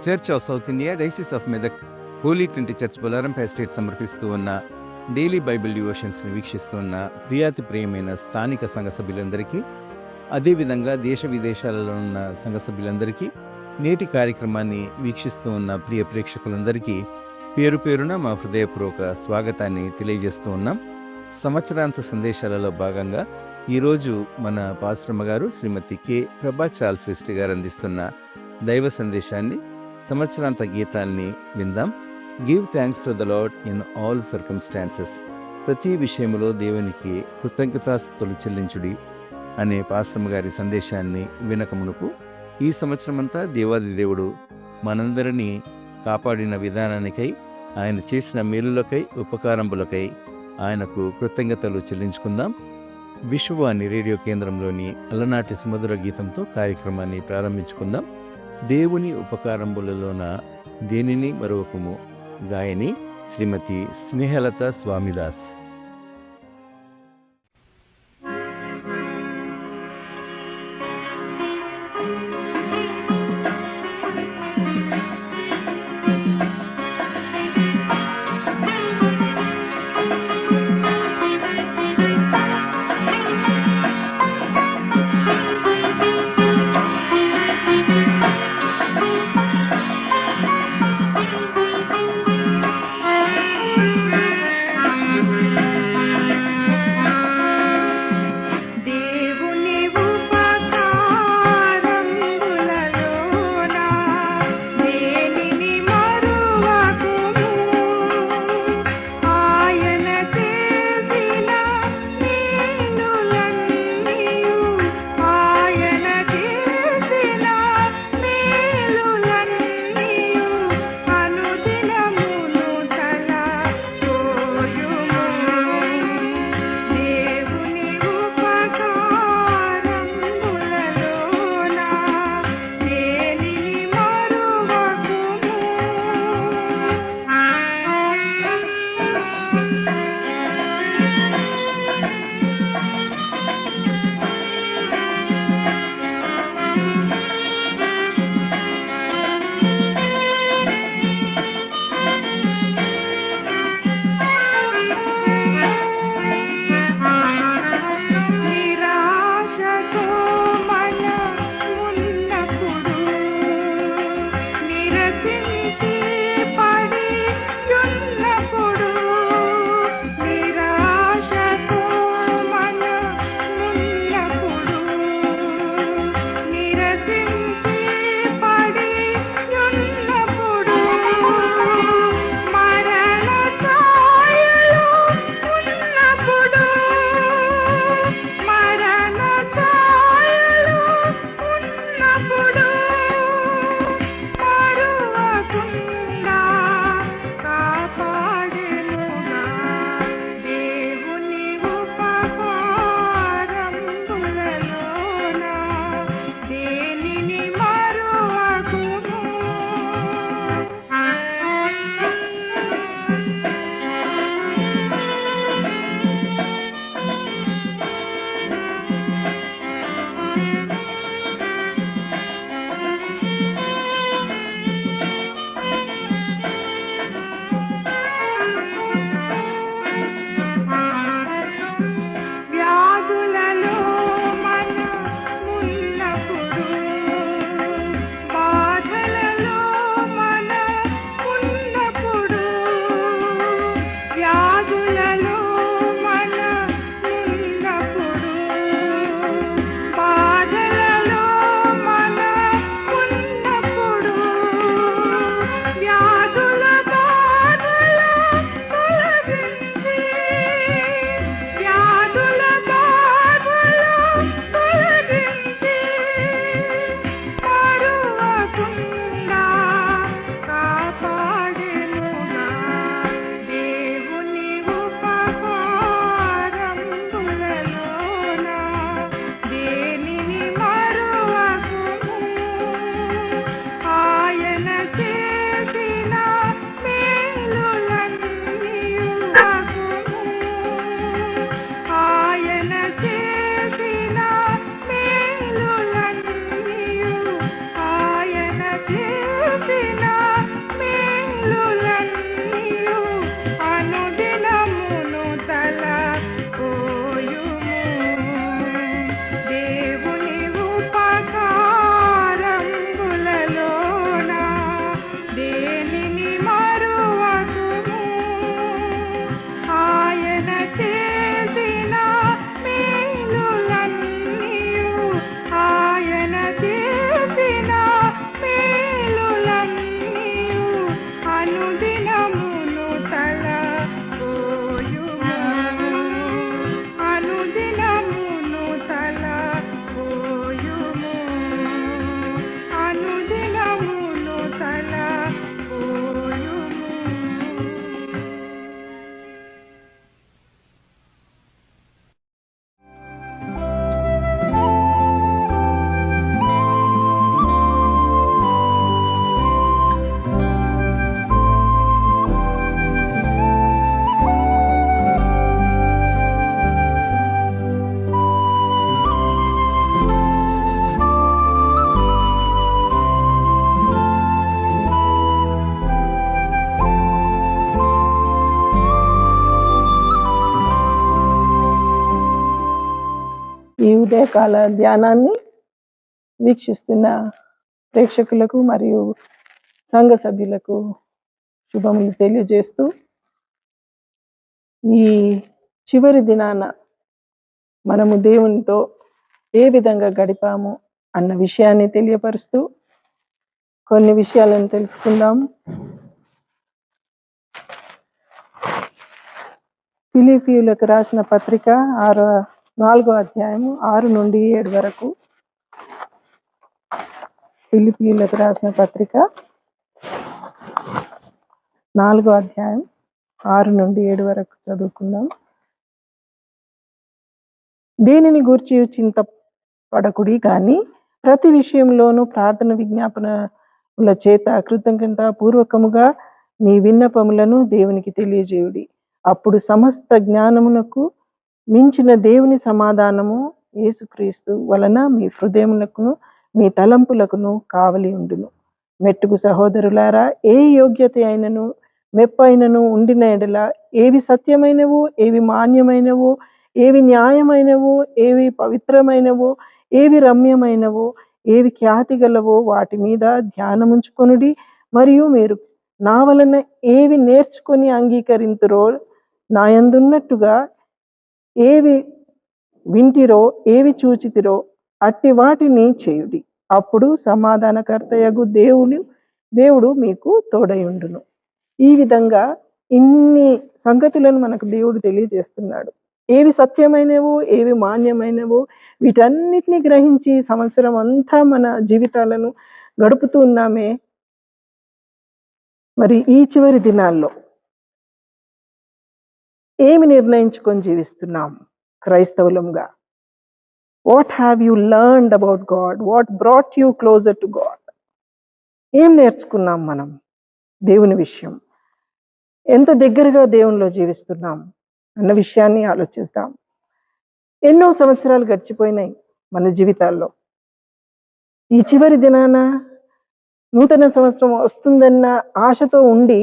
Church of South India diocese of Medak holy Trinity church Bolarum estate సమర్పిస్తూ ఉన్న daily Bible డివోషన్స్ని వీక్షిస్తూ ఉన్న ప్రియాతి ప్రియమైన స్థానిక సంఘ సభ్యులందరికీ, అదేవిధంగా దేశ విదేశాలలో ఉన్న సంఘ సభ్యులందరికీ, నేటి కార్యక్రమాన్ని వీక్షిస్తూ ఉన్న ప్రియ ప్రేక్షకులందరికీ పేరు పేరున మా హృదయపూర్వక స్వాగతాన్ని తెలియజేస్తూ ఉన్నాం. సంవత్సరాంత సందేశాలలో భాగంగా ఈరోజు మన పాస్టమ్మ గారు శ్రీమతి కె ప్రభా చార్ల్స్ వెస్టి గారు అందిస్తున్న దైవ సందేశాన్ని, సంవత్సరాంత గీతాల్ని విందాం. Give thanks to the lord in all circumstances, ప్రతి విషయంలో దేవునికి కృతజ్ఞతాస్తుతులు చెల్లించుడి అనే పాస్టమ్మ గారి సందేశాన్ని వినక మునుపు, ఈ సంవత్సరమంతా దేవాది దేవుడు మనందరినీ కాపాడిన విధానానికై, ఆయన చేసిన మేలులకై, ఉపకారంబులకై ఆయనకు కృతజ్ఞతలు చెల్లించుకుందాం. విశ్వవాణి రేడియో కేంద్రంలోని అలనాటి సుమధుర గీతంతో కార్యక్రమాన్ని ప్రారంభించుకుందాం. దేవుని ఉపకారంబులలోన దేనిని మరొకము, గాయని శ్రీమతి స్నేహలత స్వామిదాస్. ఉదయకాల ధ్యానాన్ని వీక్షిస్తున్న ప్రేక్షకులకు మరియు సంఘ సభ్యులకు శుభములు తెలియజేస్తూ, ఈ చివరి దినాన మనము దేవునితో ఏ విధంగా గడిపాము అన్న విషయాన్ని తెలియపరుస్తూ కొన్ని విషయాలను తెలుసుకుందాం. ఫిలిప్పీయులకు రాసిన పత్రిక 4వ అధ్యాయము 6 నుండి 7 వరకు. ఫిలిప్పీయులకు రాసిన పత్రిక 4వ అధ్యాయం 6 నుండి 7 వరకు చదువుకుందాం. దేనిని గూర్చి చింతపడకుడి, కానీ ప్రతి విషయంలోనూ ప్రార్థన విజ్ఞాపనల చేత కృతజ్ఞత పూర్వకముగా మీ విన్నపములను దేవునికి తెలియజేయుడి. అప్పుడు సమస్త జ్ఞానమునకు మించిన దేవుని సమాధానము యేసుక్రీస్తు వలన మీ హృదయములకును మీ తలంపులకును కావలి ఉండును. మెట్టుకు సహోదరులారా, ఏ యోగ్యత అయినను మెప్పైనను ఉండిన ఎడల, ఏవి సత్యమైనవో, ఏవి మాన్యమైనవో, ఏవి న్యాయమైనవో, ఏవి పవిత్రమైనవో, ఏవి రమ్యమైనవో, ఏవి ఖ్యాతి గలవో వాటి మీద ధ్యానముంచుకొనుడి. మరియు మీరు నా వలన ఏవి నేర్చుకొని అంగీకరింతురో, నాయందున్నట్టుగా ఏవి వింటిరో, ఏవి చూచితిరో అట్టి వాటిని చేయుడి. అప్పుడు సమాధానకర్తయగు దేవుడు మీకు తోడయుండును. ఈ విధంగా ఇన్ని సంగతులను మనకు దేవుడు తెలియజేస్తున్నాడు. ఏవి సత్యమైనవో, ఏవి మాన్యమైనవో వీటన్నిటిని గ్రహించి సంవత్సరం అంతా మన జీవితాలను గడుపుతూ ఉన్నామే. మరి ఈ చివరి దినాల్లో ఏమి నిర్ణయించుకొని జీవిస్తున్నాం క్రైస్తవులంగా? What have you learned about God? What brought you closer to God? ఏం నేర్చుకున్నాం మనం దేవుని విషయం? ఎంత దగ్గరగా దేవునిలో జీవిస్తున్నాం అన్న విషయాన్ని ఆలోచిస్తాం. ఎన్నో సంవత్సరాలు గడిచిపోయినాయి మన జీవితాల్లో. ఈ చివరి దినాన నూతన సంవత్సరం వస్తుందన్న ఆశతో ఉండి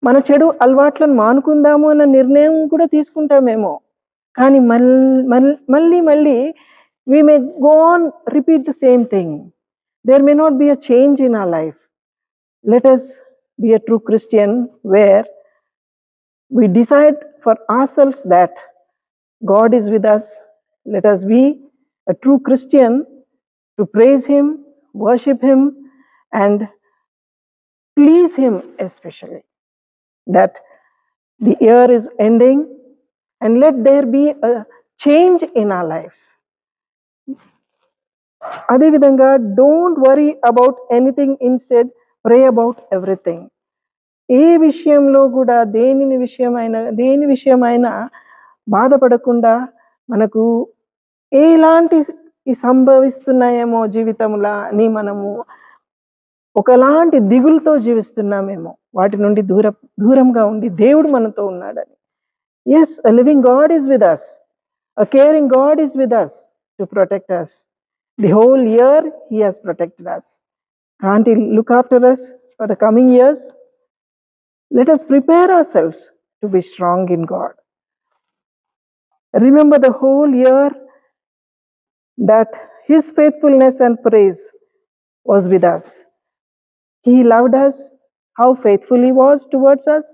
మన చెడు అలవాట్లను మానుకుందాము అన్న నిర్ణయం కూడా తీసుకుంటామేమో. కానీ మళ్ళీ we may go on repeat the same thing. There may not be a change in our life. Let us be a true Christian where we decide for ourselves that God is with us. Let us be a true Christian to praise Him, worship Him, and please Him especially. That the year is ending, and let there be a change in our lives. అదేవిధంగా don't worry about anything, instead pray about everything. ఏ విషయంలో కూడా దేని విషయమైనా బాధపడకుండా, మనకు ఎలాంటి సంభవిస్తున్నాయేమో జీవితంలో అని మనము ఒకలాంటి దిగులుతో జీవిస్తున్నామేమో, వాటి నుండి దూరంగా ఉండి దేవుడు మనతో ఉన్నాడని. Yes, a living God is with us. A caring God is with us to protect us. The whole year He has protected us. Can't He look after us for the coming years? Let us prepare ourselves to be strong in God. Remember the whole year that His faithfulness and praise was with us. He loved us, how faithful He was towards us.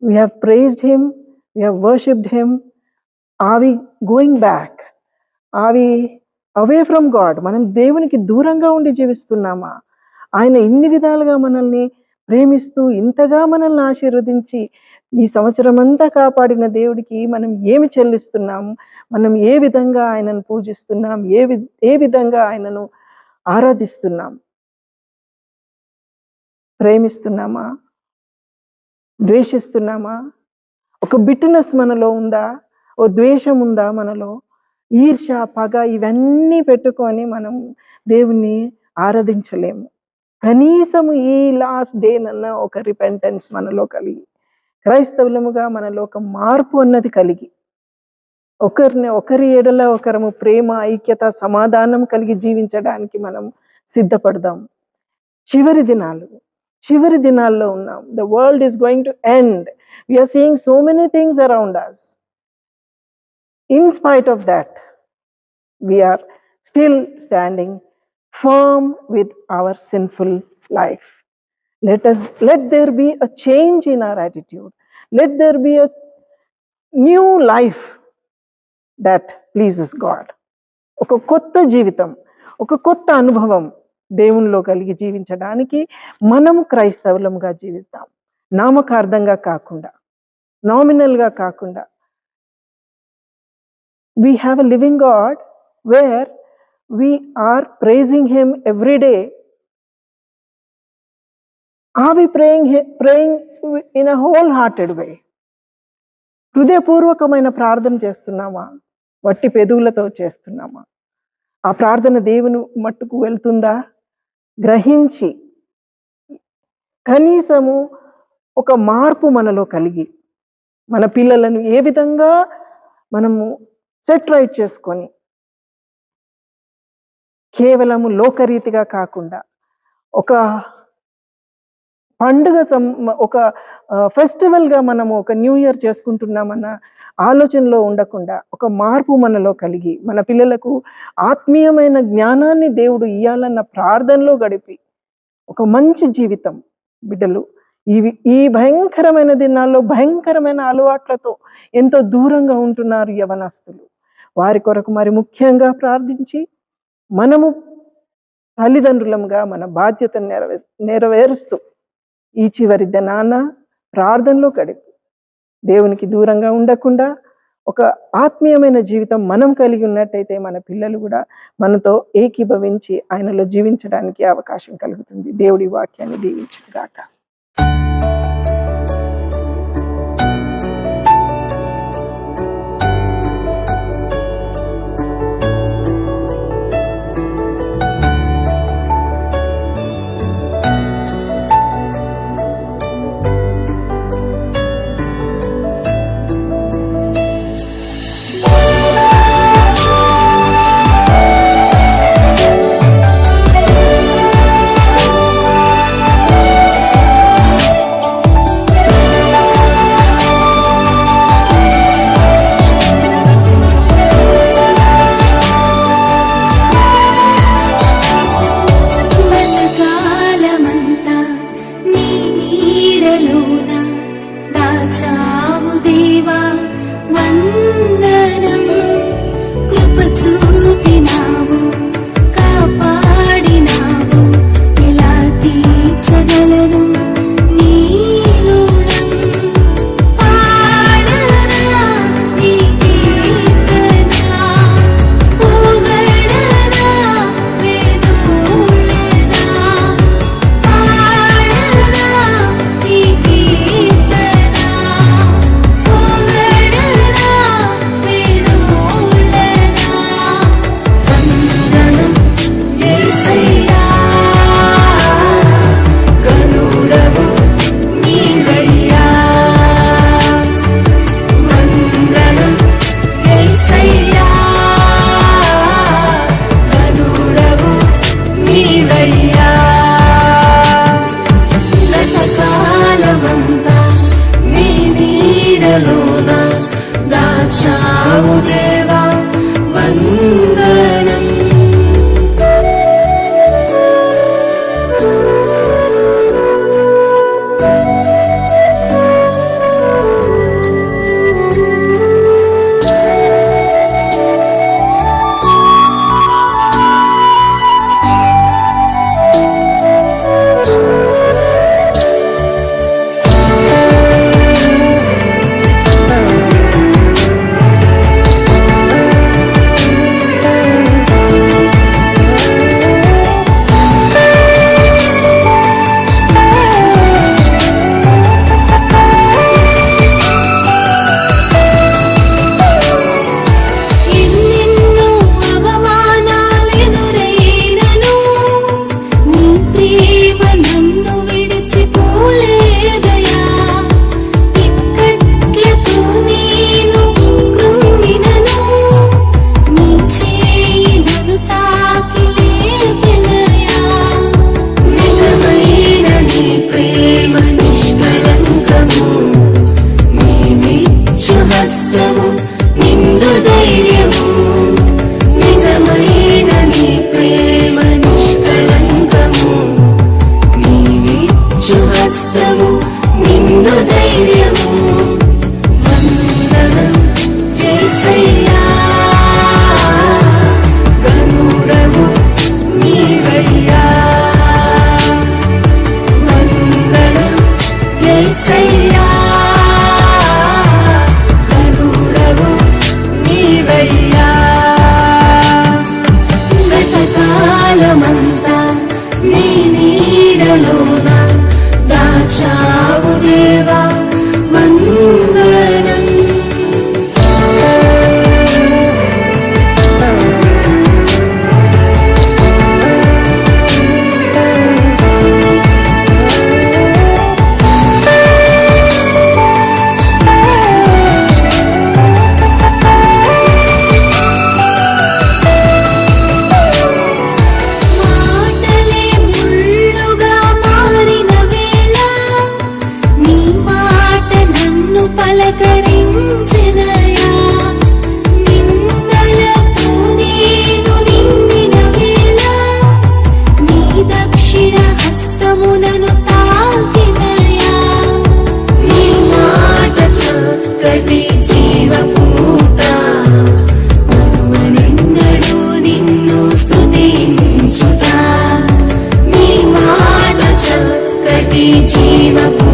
We have praised Him, we have worshipped Him. Are we going back? Are we away from God? మనం దేవునికి దూరంగా ఉండి జీవిస్తున్నామా? ఆయన ఇన్ని విధాలుగా మనల్ని ప్రేమిస్తూ, ఇంతగా మనల్ని ఆశీర్వదించి ఈ సంవత్సరం అంతా కాపాడిన దేవుడికి మనం ఏమి చెల్లిస్తున్నాము? మనం ఏ విధంగా ఆయనను పూజిస్తున్నాం? ఏ విధంగా ఆయనను ఆరాధిస్తున్నాం? ప్రేమిస్తున్నామా? ద్వేషిస్తున్నామా? ఒక బిట్టనెస్ మనలో ఉందా? ఓ ద్వేషం ఉందా మనలో? ఈర్ష్య, పగ ఇవన్నీ పెట్టుకొని మనం దేవుణ్ణి ఆరాధించలేము. కనీసము ఈ లాస్ట్ డేనన్న ఒక రిపెంటెన్స్ మనలో కలిగి, క్రైస్తవులముగా మనలో ఒక మార్పు అన్నది కలిగి, ఒకరి ఎడల ఒకరము ప్రేమ, ఐక్యత, సమాధానం కలిగి జీవించడానికి మనం సిద్ధపడదాం. చివరి దినాల్లో ఉన్నాం. The world is going to end. We are seeing so many things around us. In spite of that, we are still standing firm with our sinful life. Let there be a change in our attitude. Let there be a new life that pleases God. ఒక కొత్త జీవితం, ఒక కొత్త అనుభవం దేవునిలో కలిగి జీవించడానికి మనము క్రైస్తవులంగా జీవిస్తాం. నామకార్థంగా కాకుండా, నామినల్గా కాకుండా. We have a living God where we are praising Him every day. Are we praying in a wholehearted way? హృదయపూర్వకమైన ప్రార్థన చేస్తున్నామా? వట్టి పెదవులతో చేస్తున్నామా? ఆ ప్రార్థన దేవుని మట్టుకు వెళ్తుందా? గ్రహించి కనీసము ఒక మార్పు మనలో కలిగి మన పిల్లలను ఏ విధంగా మనము సెట్ రైట్ చేసుకొని కేవలము లోకరీతిగా కాకుండా ఒక పండుగ ఒక ఫెస్టివల్గా మనము ఒక న్యూ ఇయర్ చేసుకుంటున్నామన్న ఆలోచనలో ఉండకుండా ఒక మార్పు మనలో కలిగి మన పిల్లలకు ఆత్మీయమైన జ్ఞానాన్ని దేవుడు ఇయ్యాలన్న ప్రార్థనలో గడిపి ఒక మంచి జీవితం బిడ్డలు ఈ భయంకరమైన దినాల్లో భయంకరమైన అలవాట్లతో ఎంతో దూరంగా ఉంటున్నారు యవనస్తులు. వారి కొరకు మరి ముఖ్యంగా ప్రార్థించి మనము తల్లిదండ్రులంగా మన బాధ్యతను నెరవేరుస్తూ ఈ చివరి దినాన ప్రార్థనలో గడిపి దేవునికి దూరంగా ఉండకుండా ఒక ఆత్మీయమైన జీవితం మనం కలిగి ఉన్నట్టయితే మన పిల్లలు కూడా మనతో ఏకీభవించి ఆయనలో జీవించడానికి అవకాశం కలుగుతుంది. దేవుడి వాక్యాన్ని దీవించుగాక. కనుడ నిత్య జీవపు